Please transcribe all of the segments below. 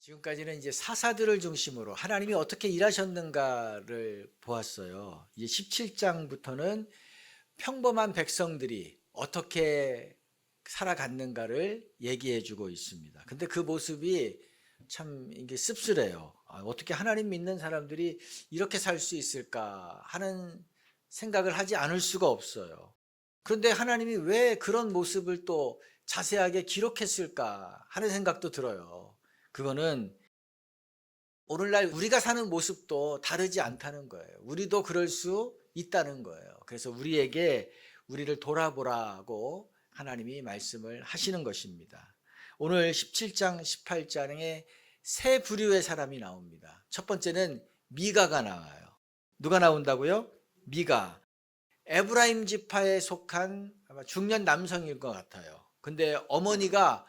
지금까지는 이제 사사들을 중심으로 하나님이 어떻게 일하셨는가를 보았어요. 이제 17장부터는 평범한 백성들이 어떻게 살아갔는가를 얘기해 주고 있습니다. 근데 그 모습이 참 이게 씁쓸해요. 어떻게 하나님 믿는 사람들이 이렇게 살 수 있을까 하는 생각을 하지 않을 수가 없어요. 그런데 하나님이 왜 그런 모습을 또 자세하게 기록했을까 하는 생각도 들어요. 그거는 오늘날 우리가 사는 모습도 다르지 않다는 거예요. 우리도 그럴 수 있다는 거예요. 그래서 우리에게 우리를 돌아보라고 하나님이 말씀을 하시는 것입니다. 오늘 17장, 18장에 세 부류의 사람이 나옵니다. 첫 번째는 미가가 나와요. 누가 나온다고요? 미가. 에브라임 지파에 속한 아마 중년 남성일 것 같아요. 근데 어머니가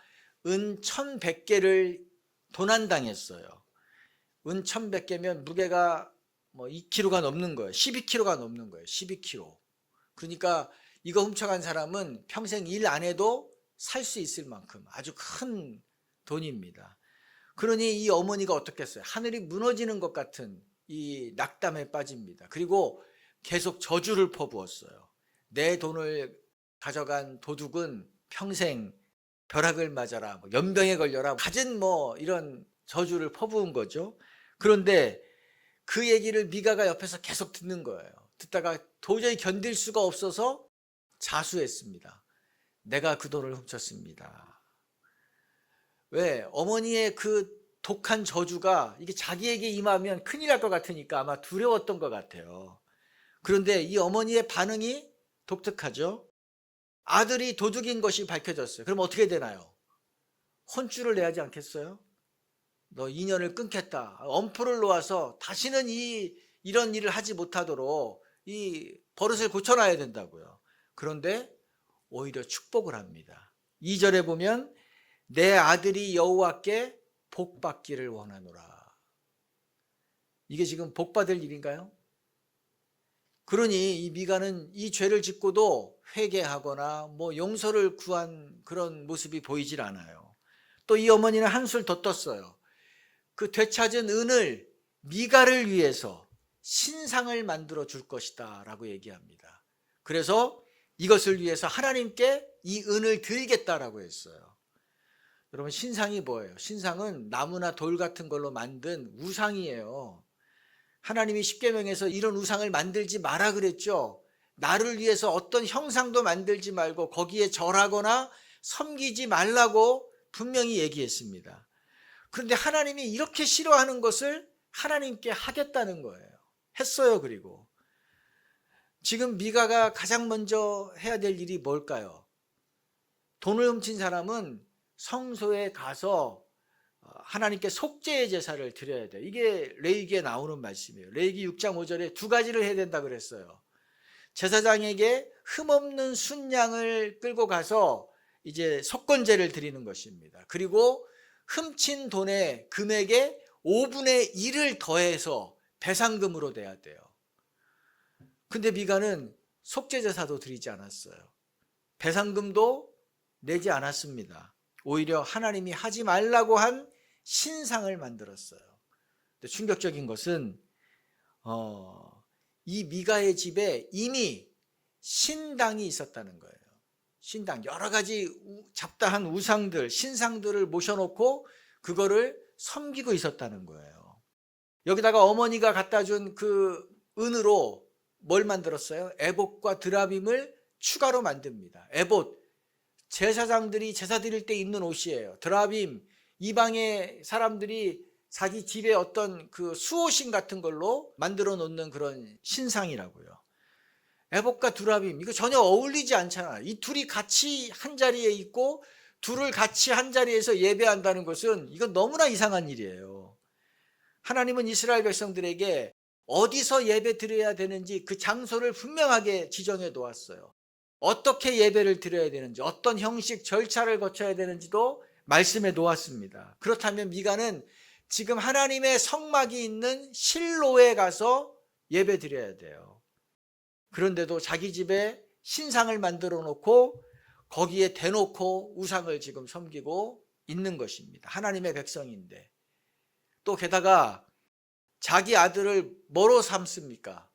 은 1100개를 도난당했어요. 은 1100개면 무게가 뭐 2kg가 넘는 거예요. 12kg가 넘는 거예요. 12kg. 그러니까 이거 훔쳐간 사람은 평생 일 안 해도 살 수 있을 만큼 아주 큰 돈입니다. 그러니 이 어머니가 어떻겠어요? 하늘이 무너지는 것 같은 이 낙담에 빠집니다. 그리고 계속 저주를 퍼부었어요. 내 돈을 가져간 도둑은 평생 벼락을 맞아라, 연병에 걸려라, 갖은 이런 저주를 퍼부은 거죠. 그런데 그 얘기를 미가가 옆에서 계속 듣는 거예요. 듣다가 도저히 견딜 수가 없어서 자수했습니다. 내가 그 돈을 훔쳤습니다. 왜? 어머니의 그 독한 저주가 이게 자기에게 임하면 큰일 날 것 같으니까 아마 두려웠던 것 같아요. 그런데 이 어머니의 반응이 독특하죠. 아들이 도둑인 것이 밝혀졌어요. 그럼 어떻게 되나요? 혼쭐을 내야 하지 않겠어요? 너 인연을 끊겠다. 엄포를 놓아서 다시는 이런 일을 하지 못하도록 이 버릇을 고쳐놔야 된다고요. 그런데 오히려 축복을 합니다. 2절에 보면 내 아들이 여호와께 복 받기를 원하노라. 이게 지금 복 받을 일인가요? 그러니 이 미가는 이 죄를 짓고도 회개하거나 용서를 구한 그런 모습이 보이질 않아요. 또 이 어머니는 한술 더 떴어요. 그 되찾은 은을 미가를 위해서 신상을 만들어 줄 것이다 라고 얘기합니다. 그래서 이것을 위해서 하나님께 이 은을 드리겠다라고 했어요. 여러분, 신상이 뭐예요? 신상은 나무나 돌 같은 걸로 만든 우상이에요. 하나님이 십계명에서 이런 우상을 만들지 마라 그랬죠. 나를 위해서 어떤 형상도 만들지 말고 거기에 절하거나 섬기지 말라고 분명히 얘기했습니다. 그런데 하나님이 이렇게 싫어하는 것을 하나님께 하겠다는 거예요. 했어요. 그리고 지금 미가가 가장 먼저 해야 될 일이 뭘까요? 돈을 훔친 사람은 성소에 가서 하나님께 속죄의 제사를 드려야 돼요. 이게 레위기에 나오는 말씀이에요. 레위기 6장 5절에 두 가지를 해야 된다 그랬어요. 제사장에게 흠없는 순양을 끌고 가서 이제 속건제를 드리는 것입니다. 그리고 훔친 돈의 금액의 5분의 1을 더해서 배상금으로 내야 돼요. 근데 미가는 속죄제사도 드리지 않았어요. 배상금도 내지 않았습니다. 오히려 하나님이 하지 말라고 한 신상을 만들었어요. 근데 충격적인 것은 이 미가의 집에 이미 신당이 있었다는 거예요. 신당, 여러 가지 잡다한 우상들, 신상들을 모셔놓고 그거를 섬기고 있었다는 거예요. 여기다가 어머니가 갖다 준 그 은으로 뭘 만들었어요? 에봇과 드라빔을 추가로 만듭니다. 에봇, 제사장들이 제사 드릴 때 입는 옷이에요. 드라빔, 이방의 사람들이 자기 집에 어떤 그 수호신 같은 걸로 만들어 놓는 그런 신상이라고요. 에봇과 드라빔, 이거 전혀 어울리지 않잖아요. 이 둘이 같이 한 자리에 있고 둘을 같이 한 자리에서 예배한다는 것은 이건 너무나 이상한 일이에요. 하나님은 이스라엘 백성들에게 어디서 예배 드려야 되는지 그 장소를 분명하게 지정해 놓았어요. 어떻게 예배를 드려야 되는지, 어떤 형식 절차를 거쳐야 되는지도 말씀해 놓았습니다. 그렇다면 미가는 지금 하나님의 성막이 있는 실로에 가서 예배 드려야 돼요. 그런데도 자기 집에 신상을 만들어 놓고 거기에 대놓고 우상을 지금 섬기고 있는 것입니다. 하나님의 백성인데. 또 게다가 자기 아들을 뭐로 삼습니까?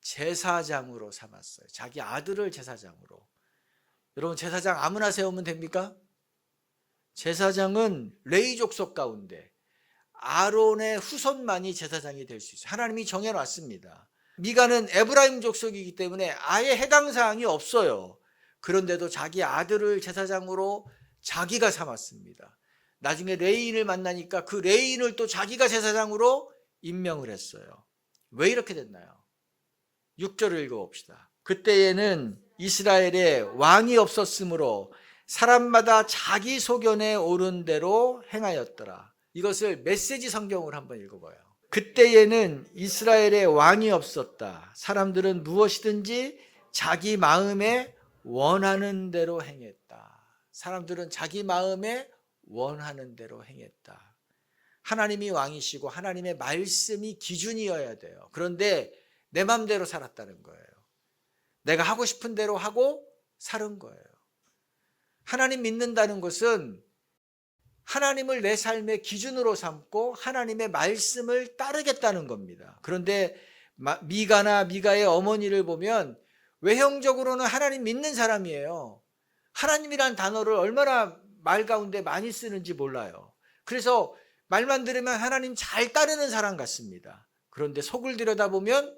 제사장으로 삼았어요. 자기 아들을 제사장으로. 여러분, 제사장 아무나 세우면 됩니까? 제사장은 레위 족속 가운데 아론의 후손만이 제사장이 될 수 있어요. 하나님이 정해놨습니다. 미가는 에브라임 족속이기 때문에 아예 해당 사항이 없어요. 그런데도 자기 아들을 제사장으로 자기가 삼았습니다. 나중에 레위인을 만나니까 그 레위인을 또 자기가 제사장으로 임명을 했어요. 왜 이렇게 됐나요? 6절을 읽어봅시다. 그때에는 이스라엘에 왕이 없었으므로 사람마다 자기 소견에 오른 대로 행하였더라. 이것을 메시지 성경을 한번 읽어봐요. 그때에는 이스라엘에 왕이 없었다. 사람들은 무엇이든지 자기 마음에 원하는 대로 행했다. 사람들은 자기 마음에 원하는 대로 행했다. 하나님이 왕이시고 하나님의 말씀이 기준이어야 돼요. 그런데 내 마음대로 살았다는 거예요. 내가 하고 싶은 대로 하고 사는 거예요. 하나님 믿는다는 것은 하나님을 내 삶의 기준으로 삼고 하나님의 말씀을 따르겠다는 겁니다. 그런데 미가나 미가의 어머니를 보면 외형적으로는 하나님 믿는 사람이에요. 하나님이란 단어를 얼마나 말 가운데 많이 쓰는지 몰라요. 그래서 말만 들으면 하나님 잘 따르는 사람 같습니다. 그런데 속을 들여다보면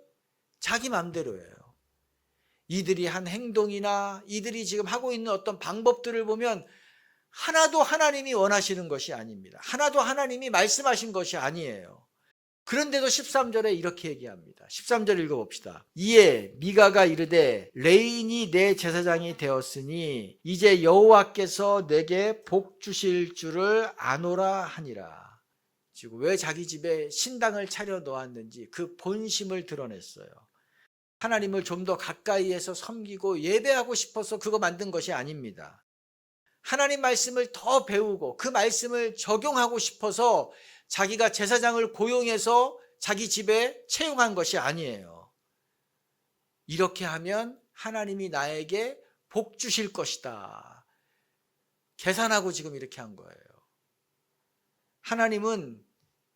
자기 마음대로예요. 이들이 한 행동이나 이들이 지금 하고 있는 어떤 방법들을 보면 하나도 하나님이 원하시는 것이 아닙니다. 하나도 하나님이 말씀하신 것이 아니에요. 그런데도 13절에 이렇게 얘기합니다. 13절 읽어봅시다. 이에 미가가 이르되 레인이 내 제사장이 되었으니 이제 여호와께서 내게 복 주실 줄을 아노라 하니라. 지금 왜 자기 집에 신당을 차려 놓았는지 그 본심을 드러냈어요. 하나님을 좀 더 가까이에서 섬기고 예배하고 싶어서 그거 만든 것이 아닙니다. 하나님 말씀을 더 배우고 그 말씀을 적용하고 싶어서 자기가 제사장을 고용해서 자기 집에 채용한 것이 아니에요. 이렇게 하면 하나님이 나에게 복 주실 것이다. 계산하고 지금 이렇게 한 거예요.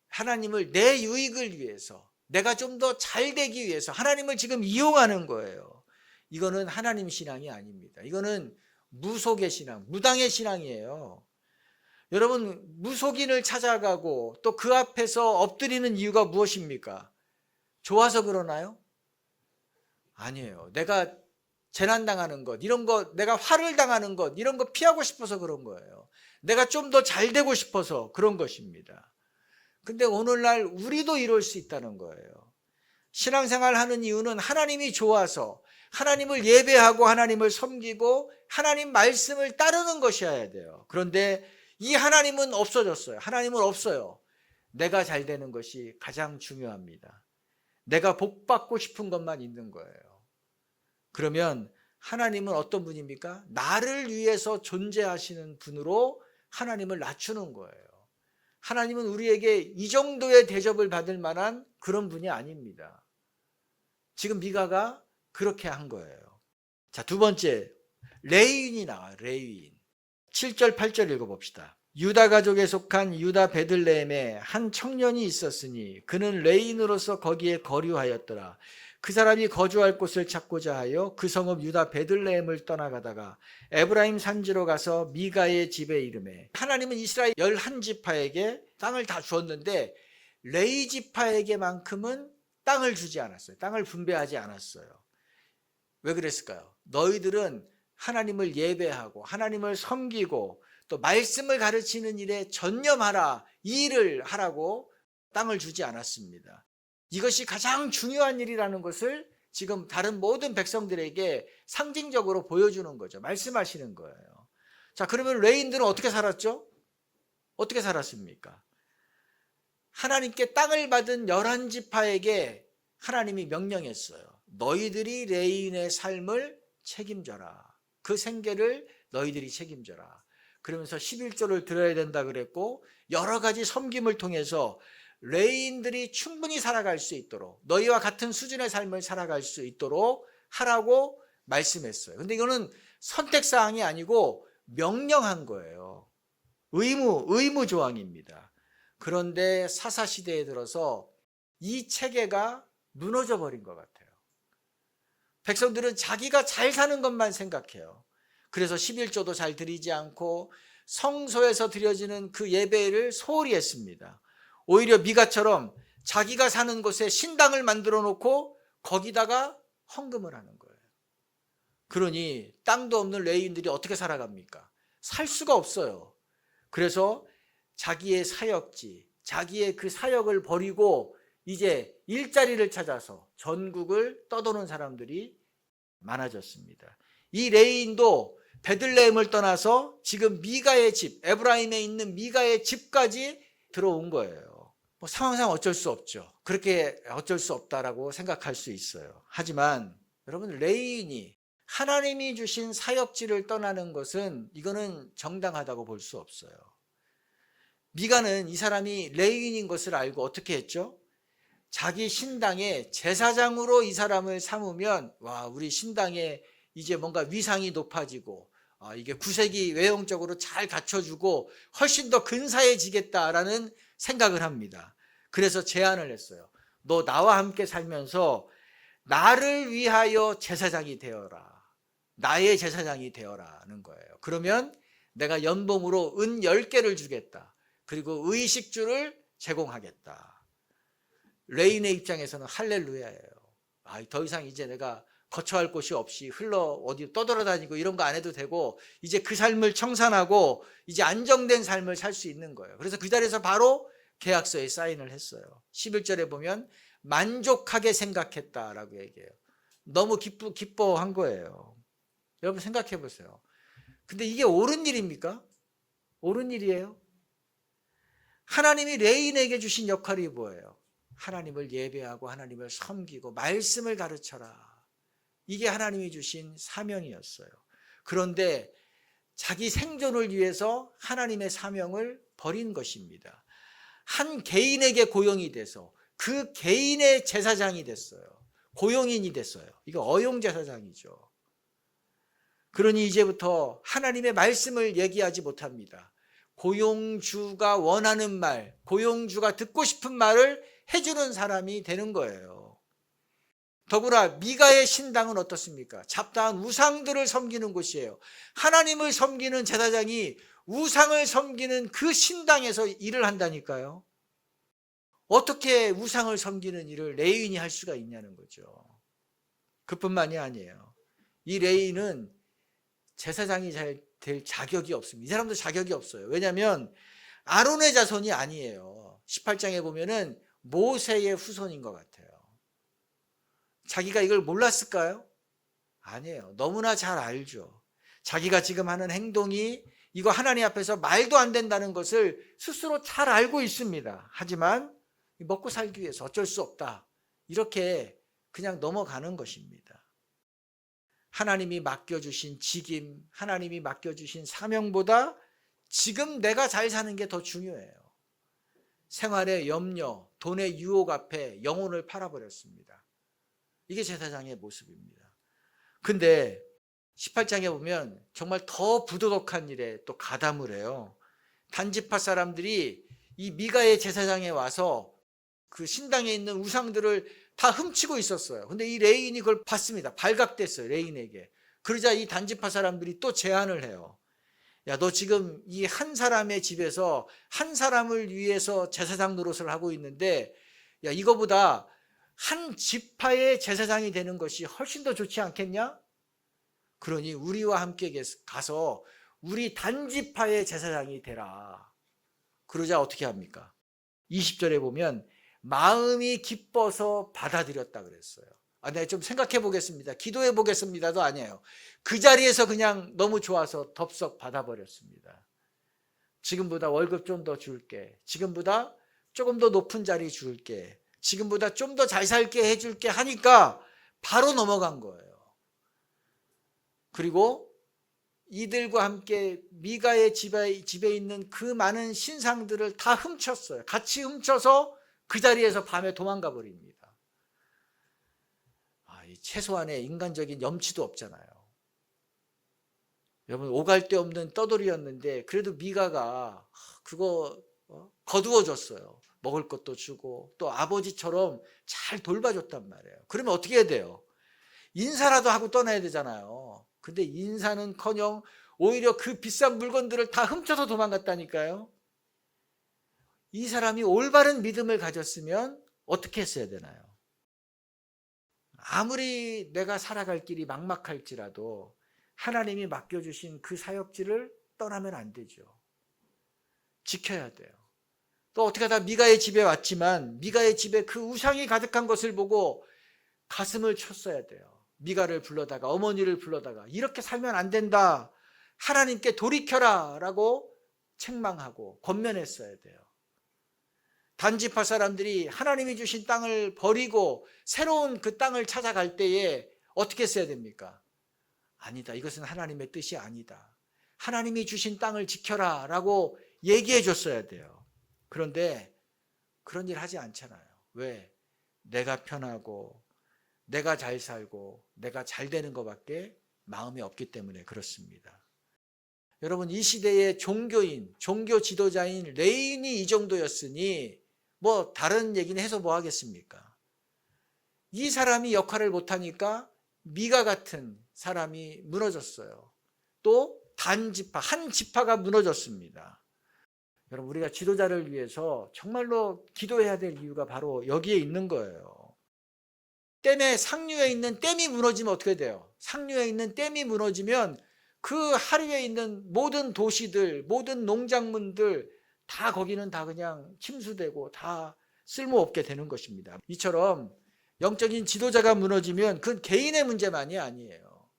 하나님을 내 유익을 위해서, 내가 좀 더 잘 되기 위해서 하나님을 지금 이용하는 거예요. 이거는 하나님 신앙이 아닙니다. 이거는 무속의 신앙, 무당의 신앙이에요. 여러분, 무속인을 찾아가고 또 그 앞에서 엎드리는 이유가 무엇입니까? 좋아서 그러나요? 아니에요. 내가 재난당하는 것, 이런 것, 내가 화를 당하는 것, 이런 거 피하고 싶어서 그런 거예요. 내가 좀 더 잘 되고 싶어서 그런 것입니다. 근데 오늘날 우리도 이럴 수 있다는 거예요. 신앙생활 하는 이유는 하나님이 좋아서 하나님을 예배하고 하나님을 섬기고 하나님 말씀을 따르는 것이어야 돼요. 그런데 이 하나님은 없어졌어요. 하나님은 없어요. 내가 잘 되는 것이 가장 중요합니다. 내가 복 받고 싶은 것만 있는 거예요. 그러면 하나님은 어떤 분입니까? 나를 위해서 존재하시는 분으로 하나님을 낮추는 거예요. 하나님은 우리에게 이 정도의 대접을 받을 만한 그런 분이 아닙니다. 지금 미가가 그렇게 한 거예요. 자, 두 번째, 레위인이 나와요. 레위인. 7절 8절 읽어봅시다. 유다 가족에 속한 유다 베들레헴에 한 청년이 있었으니 그는 레위인으로서 거기에 거류하였더라. 그 사람이 거주할 곳을 찾고자 하여 그 성읍 유다 베들레헴을 떠나가다가 에브라임 산지로 가서 미가의 집에 이르매, 하나님은 이스라엘 11지파에게 땅을 다 주었는데 레위 지파에게만큼은 땅을 주지 않았어요. 땅을 분배하지 않았어요. 왜 그랬을까요? 너희들은 하나님을 예배하고 하나님을 섬기고 또 말씀을 가르치는 일에 전념하라, 이 일을 하라고 땅을 주지 않았습니다. 이것이 가장 중요한 일이라는 것을 지금 다른 모든 백성들에게 상징적으로 보여주는 거죠. 말씀하시는 거예요. 자, 그러면 레위인들은 어떻게 살았죠? 어떻게 살았습니까? 하나님께 땅을 받은 11지파에게 하나님이 명령했어요. 너희들이 레위인의 삶을 책임져라. 그 생계를 너희들이 책임져라. 그러면서 11조를 드려야 된다 그랬고, 여러 가지 섬김을 통해서 레위인들이 충분히 살아갈 수 있도록, 너희와 같은 수준의 삶을 살아갈 수 있도록 하라고 말씀했어요. 근데 이거는 선택사항이 아니고 명령한 거예요. 의무 조항입니다. 그런데 사사 시대에 들어서 이 체계가 무너져 버린 것 같아요. 백성들은 자기가 잘 사는 것만 생각해요. 그래서 11조도 잘 드리지 않고 성소에서 드려지는 그 예배를 소홀히 했습니다. 오히려 미가처럼 자기가 사는 곳에 신당을 만들어 놓고 거기다가 헌금을 하는 거예요. 그러니 땅도 없는 레위인들이 어떻게 살아갑니까? 살 수가 없어요. 그래서 자기의 사역지, 자기의 그 사역을 버리고 이제 일자리를 찾아서 전국을 떠도는 사람들이 많아졌습니다. 이 레위인도 베들레헴을 떠나서 지금 미가의 집, 에브라임에 있는 미가의 집까지 들어온 거예요. 상황상 어쩔 수 없죠. 그렇게 어쩔 수 없다라고 생각할 수 있어요. 하지만 여러분, 레위인이 하나님이 주신 사역지를 떠나는 것은 이거는 정당하다고 볼 수 없어요. 미가는 이 사람이 레위인인 것을 알고 어떻게 했죠? 자기 신당의 제사장으로 이 사람을 삼으면 와, 우리 신당에 이제 뭔가 위상이 높아지고 이게 구색이 외형적으로 잘 갖춰주고 훨씬 더 근사해지겠다라는 생각을 합니다. 그래서 제안을 했어요. 너 나와 함께 살면서 나를 위하여 제사장이 되어라. 나의 제사장이 되어라는 거예요. 그러면 내가 연봉으로 은 10개를 주겠다. 그리고 의식주를 제공하겠다. 레인의 입장에서는 할렐루야예요. 더 이상 이제 내가 거처할 곳이 없이 흘러 어디 떠돌아다니고 이런 거 안 해도 되고 이제 그 삶을 청산하고 이제 안정된 삶을 살 수 있는 거예요. 그래서 그 자리에서 바로 계약서에 사인을 했어요. 11절에 보면 만족하게 생각했다라고 얘기해요. 너무 기뻐한 거예요. 여러분 생각해 보세요. 근데 이게 옳은 일입니까? 옳은 일이에요? 하나님이 레인에게 주신 역할이 뭐예요? 하나님을 예배하고 하나님을 섬기고 말씀을 가르쳐라. 이게 하나님이 주신 사명이었어요. 그런데 자기 생존을 위해서 하나님의 사명을 버린 것입니다. 한 개인에게 고용이 돼서 그 개인의 제사장이 됐어요. 고용인이 됐어요. 이거 어용제사장이죠. 그러니 이제부터 하나님의 말씀을 얘기하지 못합니다. 고용주가 원하는 말, 고용주가 듣고 싶은 말을 해주는 사람이 되는 거예요. 더구나 미가의 신당은 어떻습니까? 잡다한 우상들을 섬기는 곳이에요. 하나님을 섬기는 제사장이 우상을 섬기는 그 신당에서 일을 한다니까요. 어떻게 우상을 섬기는 일을 레위인이 할 수가 있냐는 거죠. 그뿐만이 아니에요. 이 레위인은 제사장이 잘 될 자격이 없습니다. 이 사람도 자격이 없어요. 왜냐하면 아론의 자손이 아니에요. 18장에 보면은 모세의 후손인 것 같아요. 자기가 이걸 몰랐을까요? 아니에요. 너무나 잘 알죠. 자기가 지금 하는 행동이 이거 하나님 앞에서 말도 안 된다는 것을 스스로 잘 알고 있습니다. 하지만 먹고 살기 위해서 어쩔 수 없다. 이렇게 그냥 넘어가는 것입니다. 하나님이 맡겨주신 직임, 하나님이 맡겨주신 사명보다 지금 내가 잘 사는 게 더 중요해요. 생활의 염려, 돈의 유혹 앞에 영혼을 팔아버렸습니다. 이게 제사장의 모습입니다. 근데 18장에 보면 정말 더 부도덕한 일에 또 가담을 해요. 단지파 사람들이 이 미가의 제사장에 와서 그 신당에 있는 우상들을 다 훔치고 있었어요. 근데 이 레인이 그걸 봤습니다. 발각됐어요, 레인에게. 그러자 이 단지파 사람들이 또 제안을 해요. 야, 너 지금 이 한 사람의 집에서 한 사람을 위해서 제사장 노릇을 하고 있는데, 야, 이거보다 한 지파의 제사장이 되는 것이 훨씬 더 좋지 않겠냐? 그러니 우리와 함께 가서 우리 단지파의 제사장이 되라. 그러자 어떻게 합니까? 20절에 보면 마음이 기뻐서 받아들였다 그랬어요. 내가 좀 생각해 보겠습니다. 기도해 보겠습니다도 아니에요. 그 자리에서 그냥 너무 좋아서 덥석 받아버렸습니다. 지금보다 월급 좀 더 줄게. 지금보다 조금 더 높은 자리 줄게. 지금보다 좀 더 잘 살게 해줄게 하니까 바로 넘어간 거예요. 그리고 이들과 함께 미가의 집에 있는 그 많은 신상들을 다 훔쳤어요. 같이 훔쳐서 그 자리에서 밤에 도망가 버립니다. 최소한의 인간적인 염치도 없잖아요. 여러분, 오갈 데 없는 떠돌이였는데 그래도 미가가 그거 거두어줬어요. 먹을 것도 주고 또 아버지처럼 잘 돌봐줬단 말이에요. 그러면 어떻게 해야 돼요? 인사라도 하고 떠나야 되잖아요. 근데 인사는커녕 오히려 그 비싼 물건들을 다 훔쳐서 도망갔다니까요. 이 사람이 올바른 믿음을 가졌으면 어떻게 했어야 되나요? 아무리 내가 살아갈 길이 막막할지라도 하나님이 맡겨주신 그 사역지를 떠나면 안 되죠. 지켜야 돼요. 또 어떻게 하다 미가의 집에 왔지만 미가의 집에 그 우상이 가득한 것을 보고 가슴을 쳤어야 돼요. 미가를 불러다가 어머니를 불러다가 이렇게 살면 안 된다. 하나님께 돌이켜라 라고 책망하고 권면했어야 돼요. 단지파 사람들이 하나님이 주신 땅을 버리고 새로운 그 땅을 찾아갈 때에 어떻게 써야 됩니까? 아니다. 이것은 하나님의 뜻이 아니다. 하나님이 주신 땅을 지켜라 라고 얘기해 줬어야 돼요. 그런데 그런 일 하지 않잖아요. 왜? 내가 편하고 내가 잘 살고 내가 잘 되는 것밖에 마음이 없기 때문에 그렇습니다. 여러분, 이 시대의 종교인, 종교 지도자인 레인이 이 정도였으니 뭐 다른 얘기는 해서 뭐 하겠습니까? 이 사람이 역할을 못하니까 미가 같은 사람이 무너졌어요. 또 단지파, 한 지파가 무너졌습니다. 여러분, 우리가 지도자를 위해서 정말로 기도해야 될 이유가 바로 여기에 있는 거예요. 댐에 상류에 있는 댐이 무너지면 어떻게 돼요? 상류에 있는 댐이 무너지면 그 하류에 있는 모든 도시들, 모든 농작물들 다 거기는 다 그냥 침수되고 다 쓸모없게 되는 것입니다. 이처럼 영적인 지도자가 무너지면 그건 개인의 문제만이 아니에요.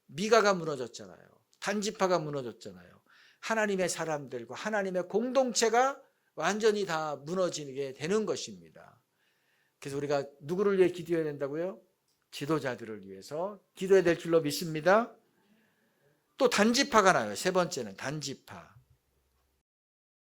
미가가 무너졌잖아요. 단지파가 무너졌잖아요. 하나님의 사람들과 하나님의 공동체가 완전히 다 무너지게 되는 것입니다. 그래서 우리가 누구를 위해 기도해야 된다고요? 지도자들을 위해서 기도해야 될 줄로 믿습니다. 또 단지파가 나요. 세 번째는 단지파.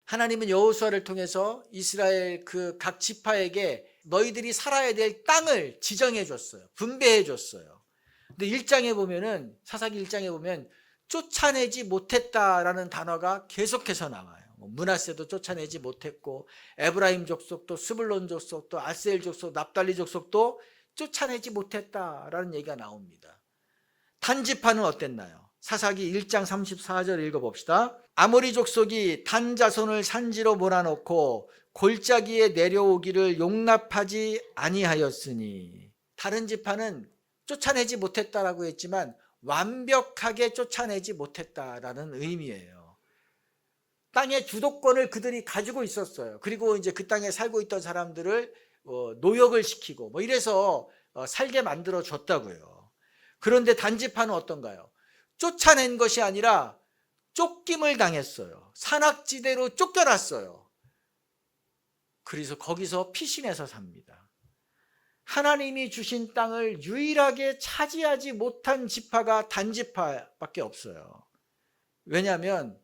하나님은 여호수아를 통해서 이스라엘 그 각 지파에게 너희들이 살아야 될 땅을 지정해 줬어요. 분배해 줬어요. 근데 1장에 보면은, 사사기 1장에 보면 쫓아내지 못했다라는 단어가 계속해서 나와요. 므낫세도 쫓아내지 못했고 에브라임 족속도 스불론 족속도 아스엘 족속 납달리 족속도 쫓아내지 못했다라는 얘기가 나옵니다. 단지파는 어땠나요? 사사기 1장 34절 읽어봅시다. 아모리 족속이 단 자손을 산지로 몰아넣고 골짜기에 내려오기를 용납하지 아니하였으니. 다른 지파는 쫓아내지 못했다라고 했지만 완벽하게 쫓아내지 못했다라는 의미예요. 땅의 주도권을 그들이 가지고 있었어요. 그리고 이제 그 땅에 살고 있던 사람들을 노역을 시키고 뭐 이래서 살게 만들어 줬다고요. 그런데 단지파는 어떤가요? 쫓아낸 것이 아니라 쫓김을 당했어요. 산악지대로 쫓겨났어요. 그래서 거기서 피신해서 삽니다. 하나님이 주신 땅을 유일하게 차지하지 못한 지파가 단지파밖에 없어요. 왜냐하면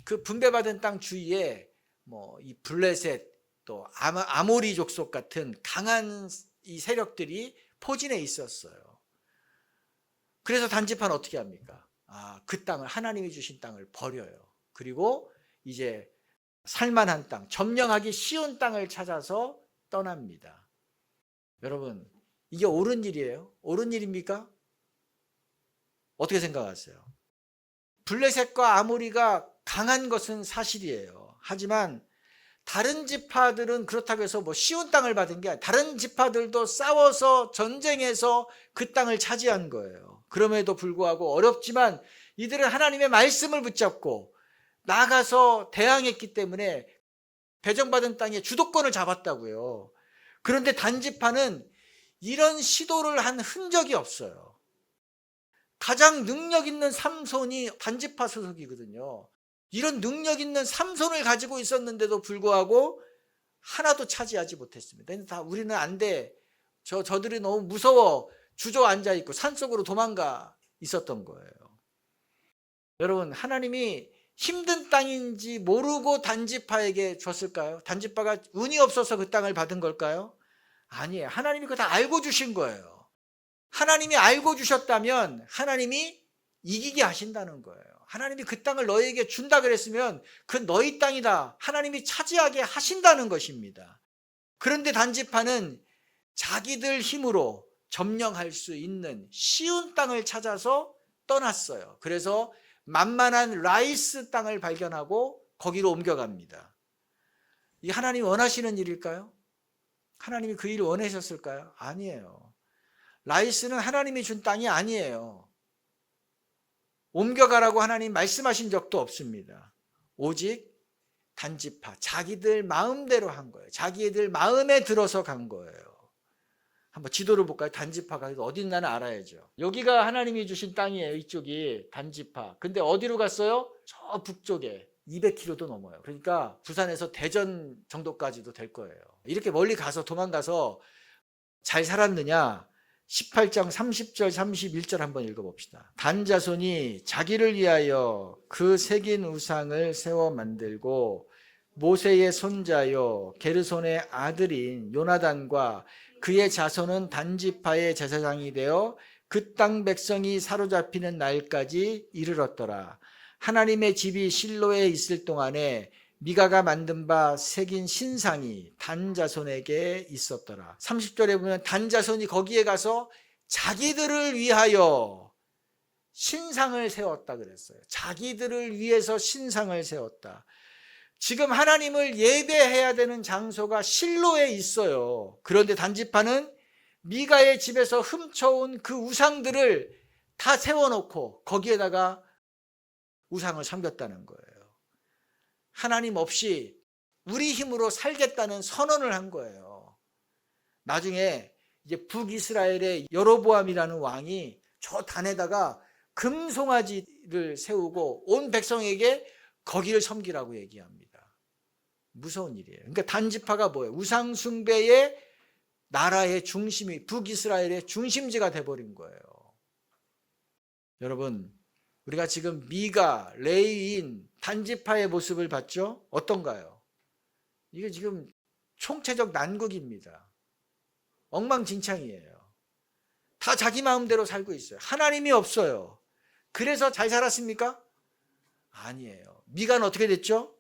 그 분배받은 땅 주위에 뭐 이 블레셋 또 아모리 족속 같은 강한 이 세력들이 포진해 있었어요. 그래서 단지파는 어떻게 합니까? 그 땅을, 하나님이 주신 땅을 버려요. 그리고 이제 살만한 땅, 점령하기 쉬운 땅을 찾아서 떠납니다. 여러분, 이게 옳은 일이에요? 옳은 일입니까? 어떻게 생각하세요? 블레셋과 아모리가 강한 것은 사실이에요. 하지만 다른 지파들은 그렇다고 해서 뭐 쉬운 땅을 받은 게 아니라 다른 지파들도 싸워서 전쟁해서 그 땅을 차지한 거예요. 그럼에도 불구하고 어렵지만 이들은 하나님의 말씀을 붙잡고 나가서 대항했기 때문에 배정받은 땅의 주도권을 잡았다고요. 그런데 단지파는 이런 시도를 한 흔적이 없어요. 가장 능력 있는 삼손이 단지파 소속이거든요. 이런 능력 있는 삼손을 가지고 있었는데도 불구하고 하나도 차지하지 못했습니다. 다 우리는 안 돼. 저들이 너무 무서워. 주저앉아 있고 산속으로 도망가 있었던 거예요. 여러분, 하나님이 힘든 땅인지 모르고 단지파에게 줬을까요? 단지파가 운이 없어서 그 땅을 받은 걸까요? 아니에요. 하나님이 그거 다 알고 주신 거예요. 하나님이 알고 주셨다면 하나님이 이기게 하신다는 거예요. 하나님이 그 땅을 너희에게 준다 그랬으면 그 너희 땅이다. 하나님이 차지하게 하신다는 것입니다. 그런데 단지파는 자기들 힘으로 점령할 수 있는 쉬운 땅을 찾아서 떠났어요. 그래서 만만한 라이스 땅을 발견하고 거기로 옮겨갑니다. 이 하나님이 원하시는 일일까요? 하나님이 그 일을 원하셨을까요? 아니에요. 라이스는 하나님이 준 땅이 아니에요. 옮겨가라고 하나님 말씀하신 적도 없습니다. 오직 단지파, 자기들 마음대로 한 거예요. 자기들 마음에 들어서 간 거예요. 한번 지도를 볼까요? 단지파가 어디 있나는 알아야죠. 여기가 하나님이 주신 땅이에요. 이쪽이 단지파. 근데 어디로 갔어요? 저 북쪽에 200km도 넘어요. 그러니까 부산에서 대전 정도까지도 될 거예요. 이렇게 멀리 가서 도망가서 잘 살았느냐? 18장 30절 31절 한번 읽어봅시다. 단 자손이 자기를 위하여 그 새긴 우상을 세워 만들고 모세의 손자요 게르손의 아들인 요나단과 그의 자손은 단지파의 제사장이 되어 그 땅 백성이 사로잡히는 날까지 이르렀더라. 하나님의 집이 실로에 있을 동안에 미가가 만든 바 새긴 신상이 단 자손에게 있었더라. 30절에 보면 단 자손이 거기에 가서 자기들을 위하여 신상을 세웠다 그랬어요. 자기들을 위해서 신상을 세웠다. 지금 하나님을 예배해야 되는 장소가 실로에 있어요. 그런데 단지파는 미가의 집에서 훔쳐온 그 우상들을 다 세워놓고 거기에다가 우상을 섬겼다는 거예요. 하나님 없이 우리 힘으로 살겠다는 선언을 한 거예요. 나중에 이제 북이스라엘의 여로보암이라는 왕이 저 단에다가 금송아지를 세우고 온 백성에게 거기를 섬기라고 얘기합니다. 무서운 일이에요. 그러니까 단지파가 뭐예요? 우상 숭배의 나라의 중심이 북이스라엘의 중심지가 돼버린 거예요. 여러분, 우리가 지금 미가, 레위인, 단지파의 모습을 봤죠? 어떤가요? 이게 지금 총체적 난국입니다. 엉망진창이에요. 다 자기 마음대로 살고 있어요. 하나님이 없어요. 그래서 잘 살았습니까? 아니에요. 미가는 어떻게 됐죠?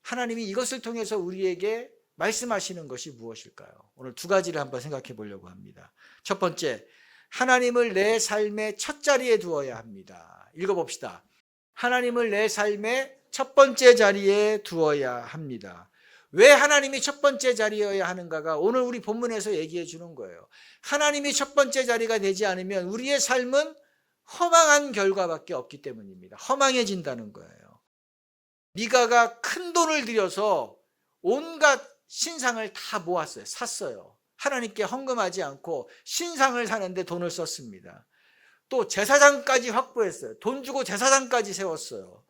하나님이 이것을 통해서 우리에게 말씀하시는 것이 무엇일까요? 오늘 두 가지를 한번 생각해 보려고 합니다. 첫 번째, 하나님을 내 삶의 첫 자리에 두어야 합니다. 읽어봅시다. 하나님을 내 삶의 첫 번째 자리에 두어야 합니다. 왜 하나님이 첫 번째 자리여야 하는가가 오늘 우리 본문에서 얘기해 주는 거예요. 하나님이 첫 번째 자리가 되지 않으면 우리의 삶은 허망한 결과밖에 없기 때문입니다. 허망해진다는 거예요. 미가가 큰 돈을 들여서 온갖 신상을 다 모았어요. 샀어요. 하나님께 헌금하지 않고 신상을 사는데 돈을 썼습니다. 또 제사장까지 확보했어요. 돈 주고 제사장까지 세웠어요.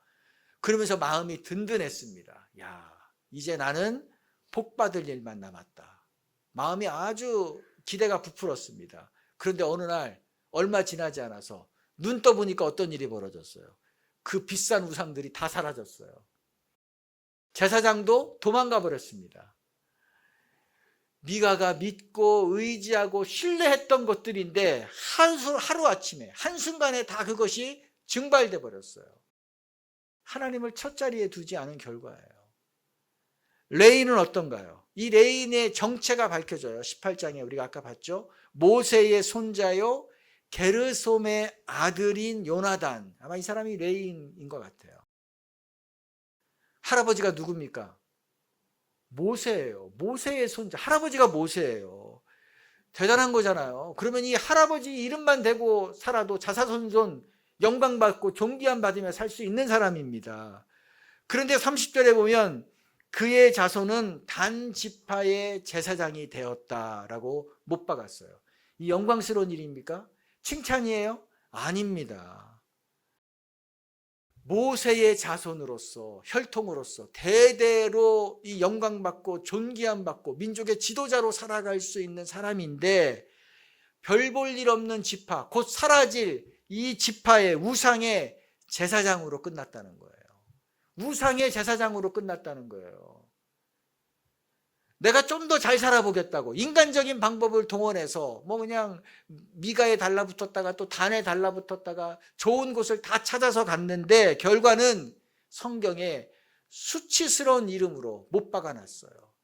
그러면서 마음이 든든했습니다. 야, 이제 나는 복 받을 일만 남았다. 마음이 아주 기대가 부풀었습니다. 그런데 어느 날 얼마 지나지 않아서 눈 떠보니까 어떤 일이 벌어졌어요. 그 비싼 우상들이 다 사라졌어요. 제사장도 도망가 버렸습니다. 미가가 믿고 의지하고 신뢰했던 것들인데 하루아침에 한순간에 다 그것이 증발돼 버렸어요. 하나님을 첫 자리에 두지 않은 결과예요. 레인은 어떤가요? 이 레인의 정체가 밝혀져요. 18장에 우리가 아까 봤죠. 모세의 손자요 게르솜의 아들인 요나단. 아마 이 사람이 레인인 것 같아요. 할아버지가 누굽니까? 모세예요. 모세의 손자. 할아버지가 모세예요. 대단한 거잖아요. 그러면 이 할아버지 이름만 대고 살아도 자사손손 영광받고 존귀함 받으며 살 수 있는 사람입니다. 그런데 30절에 보면 그의 자손은 단 지파의 제사장이 되었다라고 못 박았어요. 이 영광스러운 일입니까? 칭찬이에요? 아닙니다. 모세의 자손으로서 혈통으로서 대대로 이 영광받고 존귀함 받고 민족의 지도자로 살아갈 수 있는 사람인데 별 볼 일 없는 지파, 곧 사라질 이 지파의 우상의 제사장으로 끝났다는 거예요. 우상의 제사장으로 끝났다는 거예요. 내가 좀 더 잘 살아보겠다고 인간적인 방법을 동원해서 뭐 그냥 미가에 달라붙었다가 또 단에 달라붙었다가 좋은 곳을 다 찾아서 갔는데 결과는 성경에 수치스러운 이름으로 못 박아놨어요.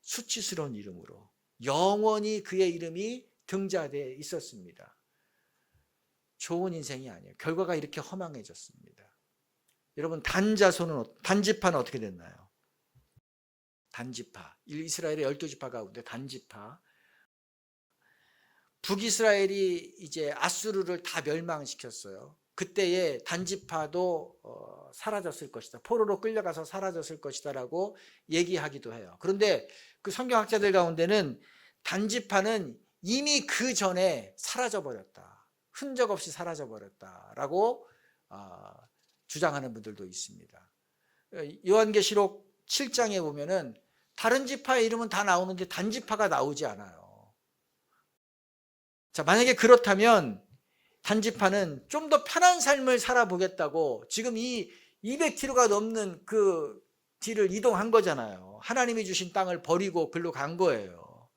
수치스러운 이름으로 영원히 그의 이름이 등자되어 있었습니다. 좋은 인생이 아니에요. 결과가 이렇게 허망해졌습니다. 여러분, 단지파는 어떻게 됐나요? 단지파, 이스라엘의 12지파 가운데 단지파. 북이스라엘이 이제 아수르를 다 멸망시켰어요. 그때의 단지파도 사라졌을 것이다. 포로로 끌려가서 사라졌을 것이다라고 얘기하기도 해요. 그런데 그 성경학자들 가운데는 단지파는 이미 그 전에 사라져버렸다. 흔적 없이 사라져버렸다라고 주장하는 분들도 있습니다. 요한계시록 7장에 보면은 다른 지파의 이름은 다 나오는데 단지파가 나오지 않아요. 자, 만약에 그렇다면 단지파는 좀 더 편한 삶을 살아보겠다고 지금 이 200km가 넘는 그 길을 이동한 거잖아요. 하나님이 주신 땅을 버리고 글로 간 거예요.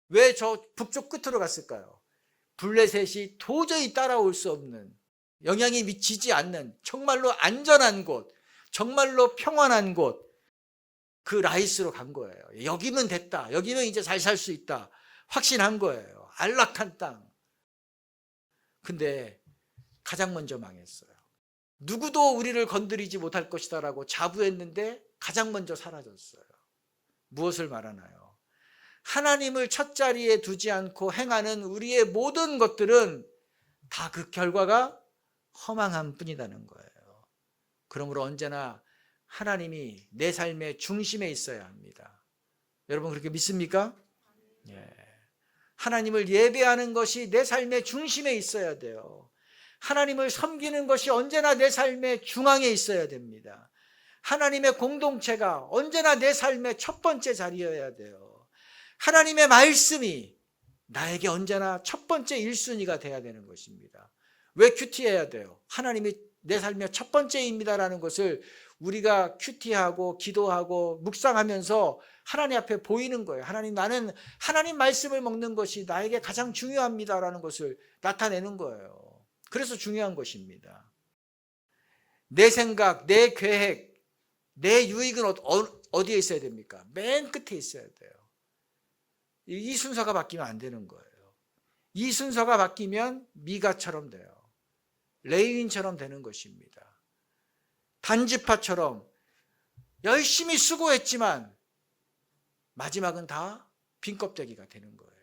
왜 저 북쪽 끝으로 갔을까요? 블레셋이 도저히 따라올 수 없는, 영향이 미치지 않는 정말로 안전한 곳, 정말로 평안한 곳, 그 라이스로 간 거예요. 여기면 됐다. 여기면 이제 잘 살 수 있다. 확신한 거예요. 안락한 땅. 근데 가장 먼저 망했어요. 누구도 우리를 건드리지 못할 것이다라고 자부했는데 가장 먼저 사라졌어요. 무엇을 말하나요? 하나님을 첫 자리에 두지 않고 행하는 우리의 모든 것들은 다 그 결과가 허망한 뿐이라는 거예요. 그러므로 언제나 하나님이 내 삶의 중심에 있어야 합니다. 여러분 그렇게 믿습니까? 예. 하나님을 예배하는 것이 내 삶의 중심에 있어야 돼요. 하나님을 섬기는 것이 언제나 내 삶의 중앙에 있어야 됩니다. 하나님의 공동체가 언제나 내 삶의 첫 번째 자리여야 돼요. 하나님의 말씀이 나에게 언제나 첫 번째 1순위가 돼야 되는 것입니다. 왜 큐티해야 돼요? 하나님이 내 삶의 첫 번째입니다라는 것을 우리가 큐티하고 기도하고 묵상하면서 하나님 앞에 보이는 거예요. 하나님, 나는 하나님 말씀을 먹는 것이 나에게 가장 중요합니다라는 것을 나타내는 거예요. 그래서 중요한 것입니다. 내 생각, 내 계획, 내 유익은 어디에 있어야 됩니까? 맨 끝에 있어야 돼요. 이 순서가 바뀌면 안 되는 거예요. 이 순서가 바뀌면 미가처럼 돼요. 레위인처럼 되는 것입니다. 단지파처럼 열심히 수고했지만 마지막은 다 빈껍데기가 되는 거예요.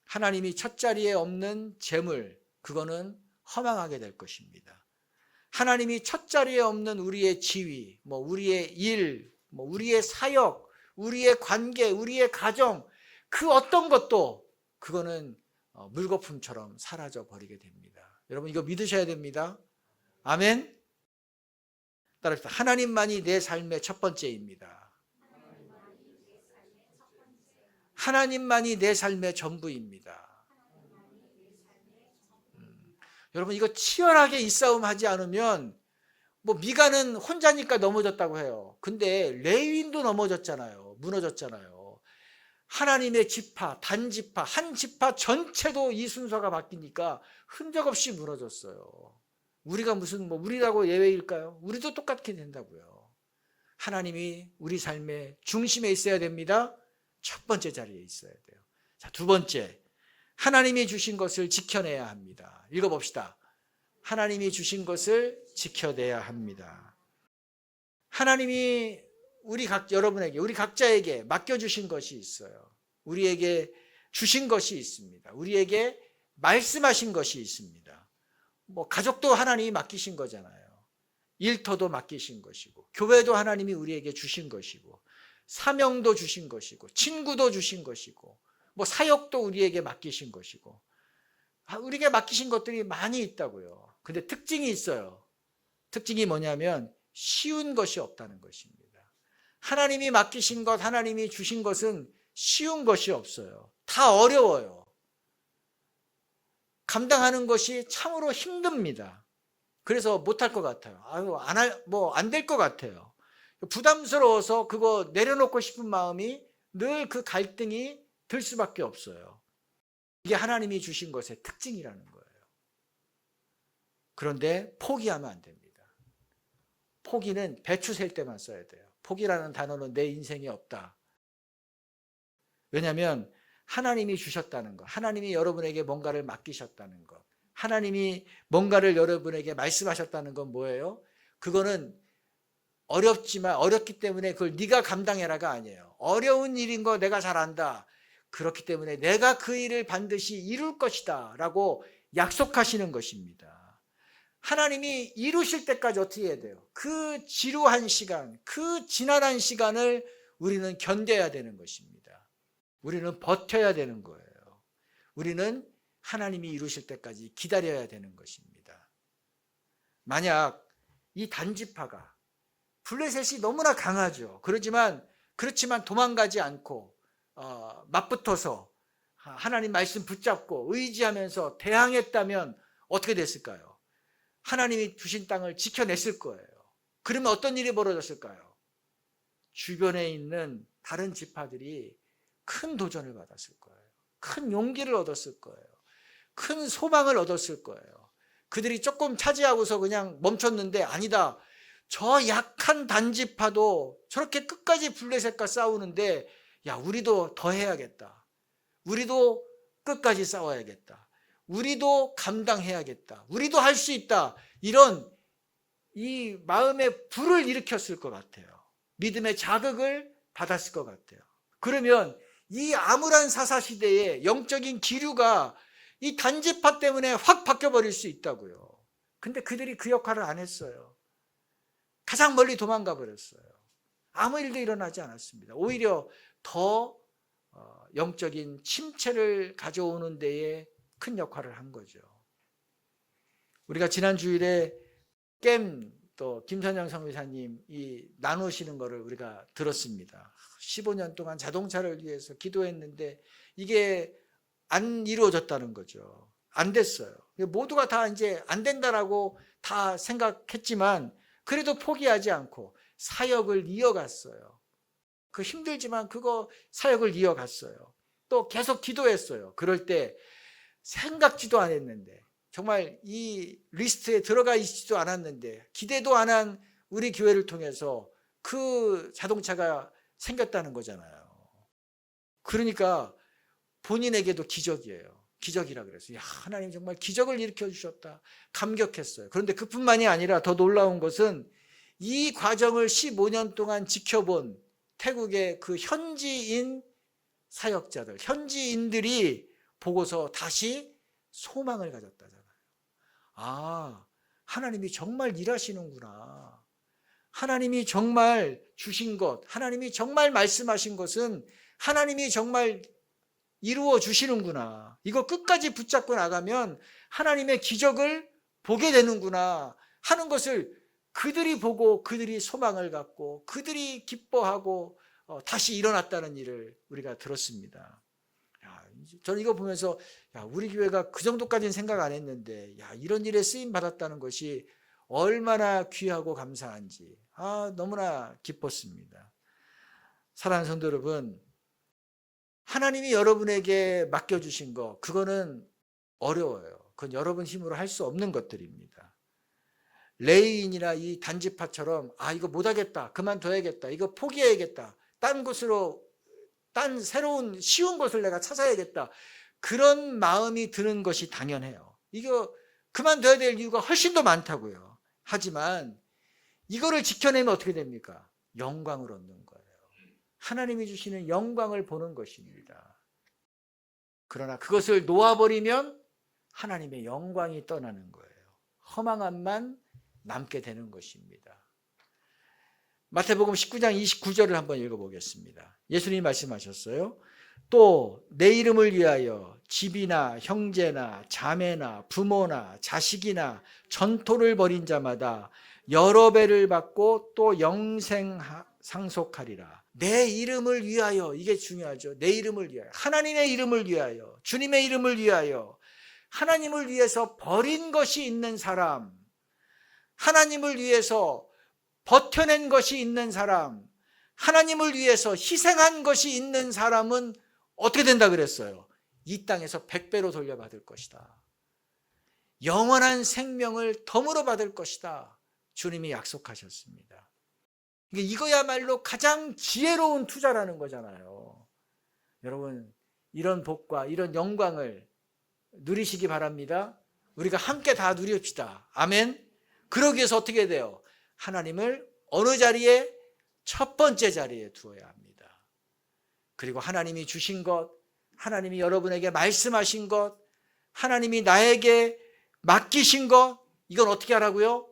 하나님이 첫 자리에 없는 재물, 그거는 허망하게 될 것입니다. 하나님이 첫 자리에 없는 우리의 지위, 우리의 일, 우리의 사역, 우리의 관계, 우리의 가정, 그 어떤 것도 그거는 물거품처럼 사라져 버리게 됩니다. 여러분 이거 믿으셔야 됩니다. 아멘. 따라합시다. 하나님만이 내 삶의 첫 번째입니다. 하나님만이 내 삶의 전부입니다. 여러분 이거 치열하게 이 싸움 하지 않으면 미가는 혼자니까 넘어졌다고 해요. 근데 레위인도 넘어졌잖아요. 무너졌잖아요. 하나님의 지파, 단지파, 한 지파 전체도 이 순서가 바뀌니까 흔적 없이 무너졌어요. 우리가 무슨 우리라고 예외일까요? 우리도 똑같게 된다고요. 하나님이 우리 삶의 중심에 있어야 됩니다. 첫 번째 자리에 있어야 돼요. 자, 두 번째, 하나님이 주신 것을 지켜내야 합니다. 읽어봅시다. 하나님이 주신 것을 지켜내야 합니다. 하나님이 여러분에게, 우리 각자에게 맡겨주신 것이 있어요. 우리에게 주신 것이 있습니다. 우리에게 말씀하신 것이 있습니다. 가족도 하나님이 맡기신 거잖아요. 일터도 맡기신 것이고, 교회도 하나님이 우리에게 주신 것이고, 사명도 주신 것이고, 친구도 주신 것이고, 사역도 우리에게 맡기신 것이고, 우리에게 맡기신 것들이 많이 있다고요. 근데 특징이 있어요. 특징이 뭐냐면 쉬운 것이 없다는 것입니다. 하나님이 맡기신 것, 하나님이 주신 것은 쉬운 것이 없어요. 다 어려워요. 감당하는 것이 참으로 힘듭니다. 그래서 못할 것 같아요. 안 될 것 같아요. 부담스러워서 그거 내려놓고 싶은 마음이 늘 그 갈등이 들 수밖에 없어요. 이게 하나님이 주신 것의 특징이라는 거예요. 그런데 포기하면 안 됩니다. 포기는 배추 셀 때만 써야 돼요. 포기라는 단어는 내 인생에 없다. 왜냐하면 하나님이 주셨다는 것, 하나님이 여러분에게 뭔가를 맡기셨다는 것, 하나님이 뭔가를 여러분에게 말씀하셨다는 건 뭐예요? 그거는 어렵지만, 어렵기 때문에 그걸 네가 감당해라가 아니에요. 어려운 일인 거 내가 잘 안다. 그렇기 때문에 내가 그 일을 반드시 이룰 것이다 라고 약속하시는 것입니다. 하나님이 이루실 때까지 어떻게 해야 돼요? 그 지루한 시간, 그 지난한 시간을 우리는 견뎌야 되는 것입니다. 우리는 버텨야 되는 거예요. 우리는 하나님이 이루실 때까지 기다려야 되는 것입니다. 만약 이 단지파가 블레셋이 너무나 강하죠. 그렇지만 도망가지 않고 맞붙어서 하나님 말씀 붙잡고 의지하면서 대항했다면 어떻게 됐을까요? 하나님이 주신 땅을 지켜냈을 거예요. 그러면 어떤 일이 벌어졌을까요? 주변에 있는 다른 지파들이 큰 도전을 받았을 거예요. 큰 용기를 얻었을 거예요. 큰 소망을 얻었을 거예요. 그들이 조금 차지하고서 그냥 멈췄는데 아니다. 저 약한 단지파도 저렇게 끝까지 블레셋과 싸우는데 야, 우리도 더 해야겠다. 우리도 끝까지 싸워야겠다. 우리도 감당해야겠다. 우리도 할 수 있다. 이런 이 마음에 불을 일으켰을 것 같아요. 믿음의 자극을 받았을 것 같아요. 그러면 이 암울한 사사시대의 영적인 기류가 이 단지파 때문에 확 바뀌어버릴 수 있다고요. 근데 그들이 그 역할을 안 했어요. 가장 멀리 도망가 버렸어요. 아무 일도 일어나지 않았습니다. 오히려 더 영적인 침체를 가져오는 데에 큰 역할을 한 거죠. 우리가 지난 주일에 또 김선영 성교사님이 나누시는 것을 우리가 들었습니다. 15년 동안 자동차를 위해서 기도했는데 이게 안 이루어졌다는 거죠. 안 됐어요. 모두가 다 이제 안 된다라고 다 생각했지만 그래도 포기하지 않고 사역을 이어갔어요. 그 힘들지만 그거 사역을 이어갔어요. 또 계속 기도했어요. 그럴 때 생각지도 않았는데 정말 이 리스트에 들어가 있지도 않았는데 기대도 안 한 우리 교회를 통해서 그 자동차가 생겼다는 거잖아요. 그러니까 본인에게도 기적이에요. 기적이라 그랬어요. 야, 하나님 정말 기적을 일으켜 주셨다. 감격했어요. 그런데 그뿐만이 아니라 더 놀라운 것은 이 과정을 15년 동안 지켜본 태국의 그 현지인 사역자들, 현지인들이 보고서 다시 소망을 가졌다잖아요. 아, 하나님이 정말 일하시는구나. 하나님이 정말 주신 것, 하나님이 정말 말씀하신 것은 하나님이 정말 이루어 주시는구나. 이거 끝까지 붙잡고 나가면 하나님의 기적을 보게 되는구나 하는 것을 그들이 보고 그들이 소망을 갖고 그들이 기뻐하고 다시 일어났다는 일을 우리가 들었습니다. 야, 저는 이거 보면서 야, 우리 교회가 그 정도까지는 생각 안 했는데 야, 이런 일에 쓰임 받았다는 것이 얼마나 귀하고 감사한지 너무나 기뻤습니다. 사랑하는 성도 여러분, 하나님이 여러분에게 맡겨주신 거 그거는 어려워요. 그건 여러분 힘으로 할 수 없는 것들입니다. 레위인이나 이 단지파처럼 이거 못하겠다, 그만둬야겠다, 이거 포기해야겠다, 딴 새로운 쉬운 것을 내가 찾아야겠다, 그런 마음이 드는 것이 당연해요. 이거 그만둬야 될 이유가 훨씬 더 많다고요. 하지만 이거를 지켜내면 어떻게 됩니까? 영광을 얻는 거예요. 하나님이 주시는 영광을 보는 것입니다. 그러나 그것을 놓아버리면 하나님의 영광이 떠나는 거예요. 허망함만 남게 되는 것입니다. 마태복음 19장 29절을 한번 읽어보겠습니다. 예수님이 말씀하셨어요. 또 내 이름을 위하여 집이나 형제나 자매나 부모나 자식이나 전토를 벌인 자마다 여러 배를 받고 또 영생 상속하리라. 내 이름을 위하여, 이게 중요하죠. 내 이름을 위하여, 하나님의 이름을 위하여, 주님의 이름을 위하여, 하나님을 위해서 버린 것이 있는 사람, 하나님을 위해서 버텨낸 것이 있는 사람, 하나님을 위해서 희생한 것이 있는 사람은 어떻게 된다 그랬어요? 이 땅에서 100배로 돌려받을 것이다. 영원한 생명을 덤으로 받을 것이다. 주님이 약속하셨습니다. 이거야말로 가장 지혜로운 투자라는 거잖아요. 여러분, 이런 복과 이런 영광을 누리시기 바랍니다. 우리가 함께 다 누립시다. 아멘. 그러기 위해서 어떻게 돼요? 하나님을 어느 자리에? 첫 번째 자리에 두어야 합니다. 그리고 하나님이 주신 것, 하나님이 여러분에게 말씀하신 것, 하나님이 나에게 맡기신 것, 이건 어떻게 하라고요?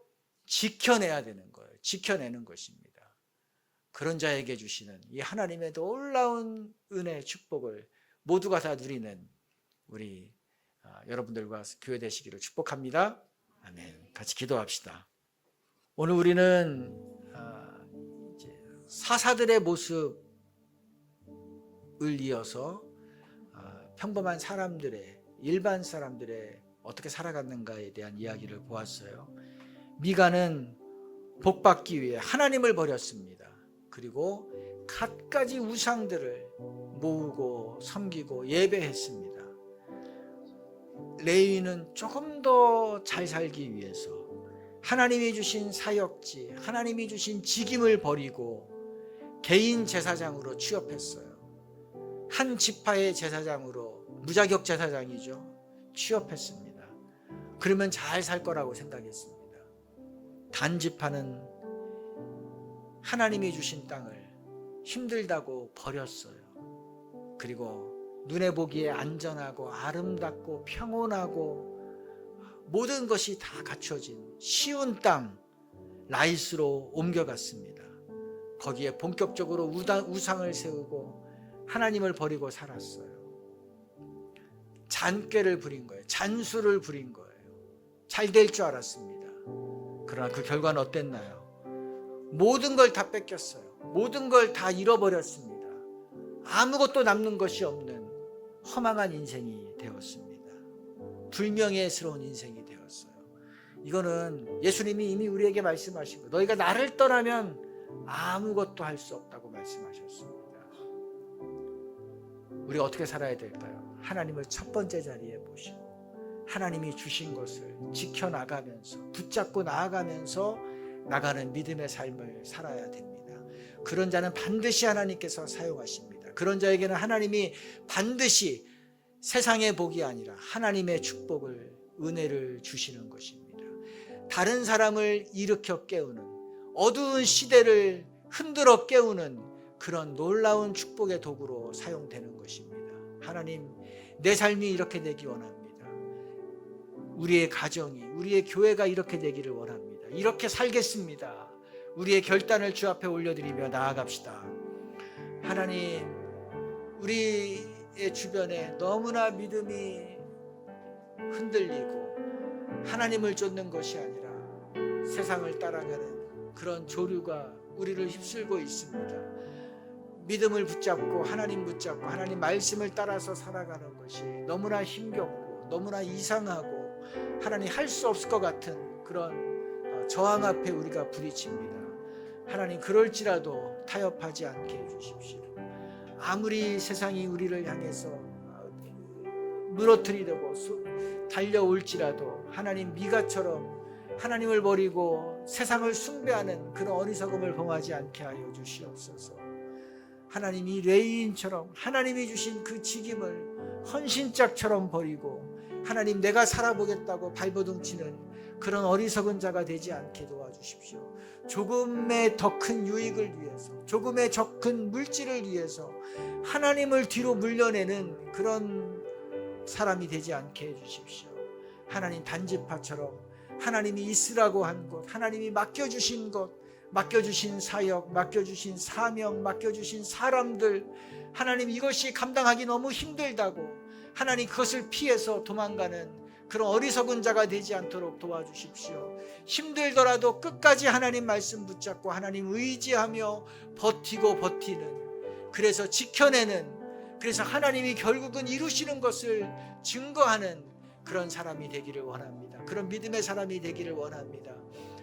지켜내야 되는 거예요. 지켜내는 것입니다. 그런 자에게 주시는 이 하나님의 놀라운 은혜, 축복을 모두가 다 누리는 우리 여러분들과 교회 되시기를 축복합니다. 아멘. 같이 기도합시다. 오늘 우리는 사사들의 모습을 이어서 평범한 사람들의, 일반 사람들의 어떻게 살아갔는가에 대한 이야기를 보았어요. 미가는 복받기 위해 하나님을 버렸습니다. 그리고 갖가지 우상들을 모으고 섬기고 예배했습니다. 레위는 조금 더 잘 살기 위해서 하나님이 주신 사역지, 하나님이 주신 직임을 버리고 개인 제사장으로 취업했어요. 한 지파의 제사장으로, 무자격 제사장이죠, 취업했습니다. 그러면 잘 살 거라고 생각했습니다. 단 지파는 하나님이 주신 땅을 힘들다고 버렸어요. 그리고 눈에 보기에 안전하고 아름답고 평온하고 모든 것이 다 갖춰진 쉬운 땅 라이스로 옮겨갔습니다. 거기에 본격적으로 우상을 세우고 하나님을 버리고 살았어요. 잔꾀를 부린 거예요. 잔수를 부린 거예요. 잘 될 줄 알았습니다. 그러나 그 결과는 어땠나요? 모든 걸 다 뺏겼어요. 모든 걸 다 잃어버렸습니다. 아무것도 남는 것이 없는 허망한 인생이 되었습니다. 불명예스러운 인생이 되었어요. 이거는 예수님이 이미 우리에게 말씀하신 거예요. 너희가 나를 떠나면 아무것도 할 수 없다고 말씀하셨습니다. 우리 어떻게 살아야 될까요? 하나님을 첫 번째 자리에 모시고 하나님이 주신 것을 지켜나가면서, 붙잡고 나아가면서 나가는 믿음의 삶을 살아야 됩니다. 그런 자는 반드시 하나님께서 사용하십니다. 그런 자에게는 하나님이 반드시 세상의 복이 아니라 하나님의 축복을, 은혜를 주시는 것입니다. 다른 사람을 일으켜 깨우는, 어두운 시대를 흔들어 깨우는 그런 놀라운 축복의 도구로 사용되는 것입니다. 하나님, 내 삶이 이렇게 되기 원합니다. 우리의 가정이, 우리의 교회가 이렇게 되기를 원합니다. 이렇게 살겠습니다. 우리의 결단을 주 앞에 올려드리며 나아갑시다. 하나님, 우리의 주변에 너무나 믿음이 흔들리고 하나님을 쫓는 것이 아니라 세상을 따라가는 그런 조류가 우리를 휩쓸고 있습니다. 믿음을 붙잡고 하나님 붙잡고 하나님 말씀을 따라서 살아가는 것이 너무나 힘겹고 너무나 이상하고 하나님 할 수 없을 것 같은 그런 저항 앞에 우리가 부딪힙니다. 하나님, 그럴지라도 타협하지 않게 해주십시오. 아무리 세상이 우리를 향해서 무너뜨리려고 달려올지라도 하나님, 미가처럼 하나님을 버리고 세상을 숭배하는 그런 어리석음을 범하지 않게 하여 주시옵소서. 하나님이 레위인처럼 하나님이 주신 그 직임을 헌신짝처럼 버리고 하나님, 내가 살아보겠다고 발버둥치는 그런 어리석은 자가 되지 않게 도와주십시오. 조금의 더 큰 유익을 위해서, 조금의 더 큰 물질을 위해서 하나님을 뒤로 물려내는 그런 사람이 되지 않게 해주십시오. 하나님, 단지파처럼 하나님이 있으라고 한 것, 하나님이 맡겨주신 것, 맡겨주신 사역, 맡겨주신 사명, 맡겨주신 사람들, 하나님, 이것이 감당하기 너무 힘들다고 하나님, 그것을 피해서 도망가는 그런 어리석은 자가 되지 않도록 도와주십시오. 힘들더라도 끝까지 하나님 말씀 붙잡고 하나님 의지하며 버티는, 그래서 지켜내는, 그래서 하나님이 결국은 이루시는 것을 증거하는 그런 사람이 되기를 원합니다. 그런 믿음의 사람이 되기를 원합니다.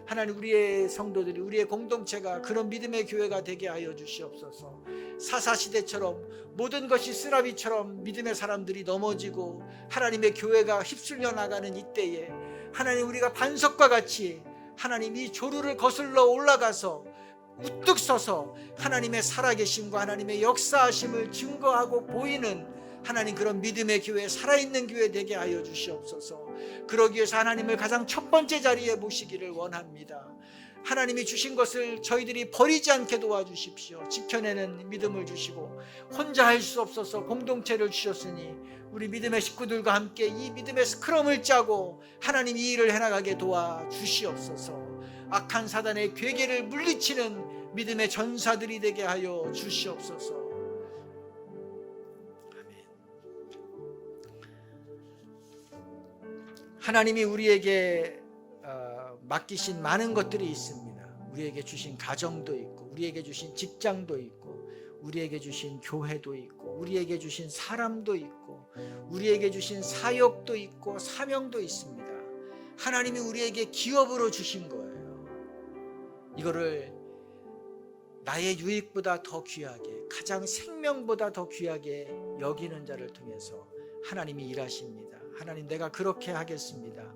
하나님, 우리의 성도들이, 우리의 공동체가 그런 믿음의 교회가 되게 하여 주시옵소서. 사사시대처럼 모든 것이 쓰라비처럼 믿음의 사람들이 넘어지고 하나님의 교회가 휩쓸려 나가는 이때에 하나님, 우리가 반석과 같이 하나님 이 조루를 거슬러 올라가서 우뚝 서서 하나님의 살아계심과 하나님의 역사하심을 증거하고 보이는 하나님, 그런 믿음의 교회, 살아있는 교회 되게 하여 주시옵소서. 그러기 위해서 하나님을 가장 첫 번째 자리에 모시기를 원합니다. 하나님이 주신 것을 저희들이 버리지 않게 도와주십시오. 지켜내는 믿음을 주시고, 혼자 할 수 없어서 공동체를 주셨으니 우리 믿음의 식구들과 함께 이 믿음의 스크럼을 짜고 하나님 이 일을 해나가게 도와주시옵소서. 악한 사단의 괴계를 물리치는 믿음의 전사들이 되게 하여 주시옵소서. 아멘. 하나님이 우리에게 맡기신 많은 것들이 있습니다. 우리에게 주신 가정도 있고, 우리에게 주신 직장도 있고, 우리에게 주신 교회도 있고, 우리에게 주신 사람도 있고, 우리에게 주신 사역도 있고, 사명도 있습니다. 하나님이 우리에게 기업으로 주신 거예요. 이거를 나의 유익보다 더 귀하게, 가장 생명보다 더 귀하게 여기는 자를 통해서 하나님이 일하십니다. 하나님, 내가 그렇게 하겠습니다.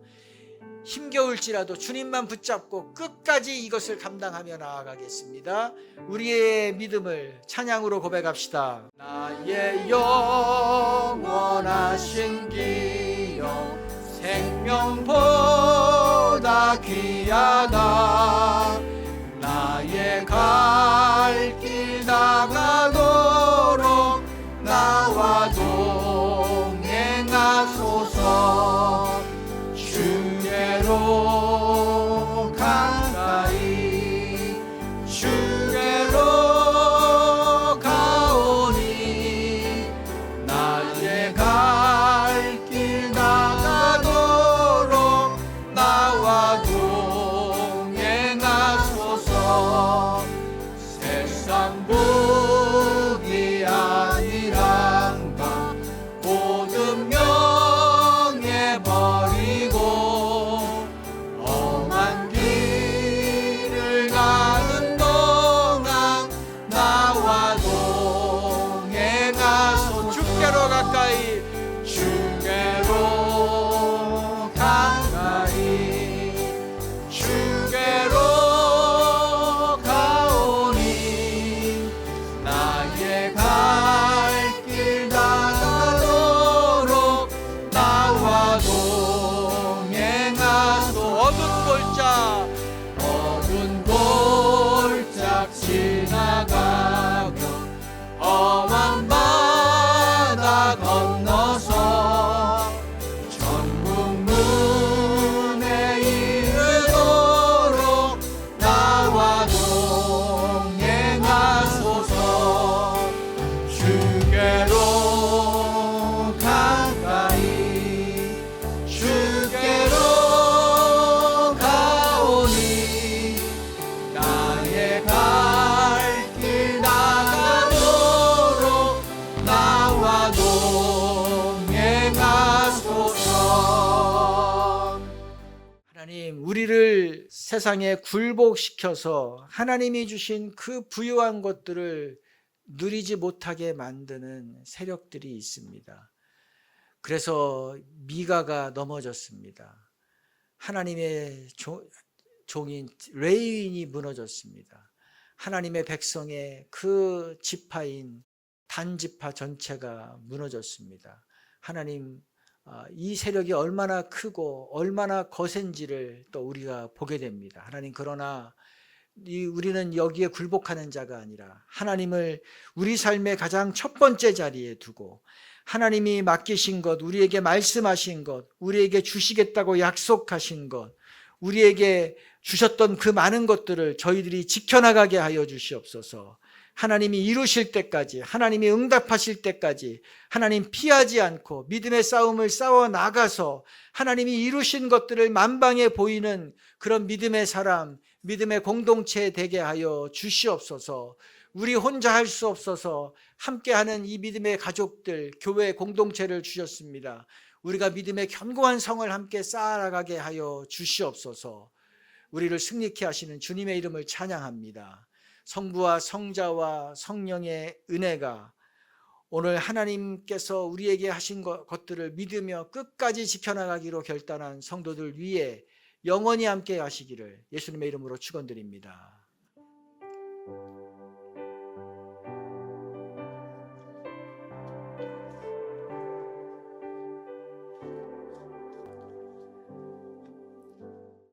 힘겨울지라도 주님만 붙잡고 끝까지 이것을 감당하며 나아가겠습니다. 우리의 믿음을 찬양으로 고백합시다. 나의 영원하신 기업, 생명보다 귀하다. 나의 갈 길 나가도록 나와 동행하소서. 주께로 가까이, 주께로 가오니. 나의 갈 길 나가도록 나와 동행하소서. 세상 복이 아니란가 모든 명예 버리고 험한 길을 가는 동안 나와 동행하소서. 주께로 가까이, 주께로 가까이, 주께로 가오니. 나의 갈 길 나가도록 나와 동행하소. 어두운 골짝 지나가며 험한 바다 건너서 천국 문에 이르도록 나와 동행하소서. 주께로 가까이, 주께로 가오니. 나의 갈 길 나가도록 나와 동행하소서. 하나님, 우리를 세상에 굴복시켜서 하나님이 주신 그 부유한 것들을 누리지 못하게 만드는 세력들이 있습니다. 그래서 미가가 넘어졌습니다. 하나님의 종인 레위인이 무너졌습니다. 하나님의 백성의 그 지파인 단지파 전체가 무너졌습니다. 하나님, 이 세력이 얼마나 크고 얼마나 거센지를 또 우리가 보게 됩니다. 하나님, 그러나 우리는 여기에 굴복하는 자가 아니라 하나님을 우리 삶의 가장 첫 번째 자리에 두고 하나님이 맡기신 것, 우리에게 말씀하신 것, 우리에게 주시겠다고 약속하신 것, 우리에게 주셨던 그 많은 것들을 저희들이 지켜나가게 하여 주시옵소서. 하나님이 이루실 때까지, 하나님이 응답하실 때까지 하나님 피하지 않고 믿음의 싸움을 싸워 나가서 하나님이 이루신 것들을 만방에 보이는 그런 믿음의 사람, 믿음의 공동체 되게 하여 주시옵소서. 우리 혼자 할 수 없어서 함께하는 이 믿음의 가족들, 교회 공동체를 주셨습니다. 우리가 믿음의 견고한 성을 함께 쌓아나가게 하여 주시옵소서. 우리를 승리케 하시는 주님의 이름을 찬양합니다. 성부와 성자와 성령의 은혜가 오늘 하나님께서 우리에게 하신 것들을 믿으며 끝까지 지켜나가기로 결단한 성도들 위에 영원히 함께 하시기를 예수님의 이름으로 축원드립니다.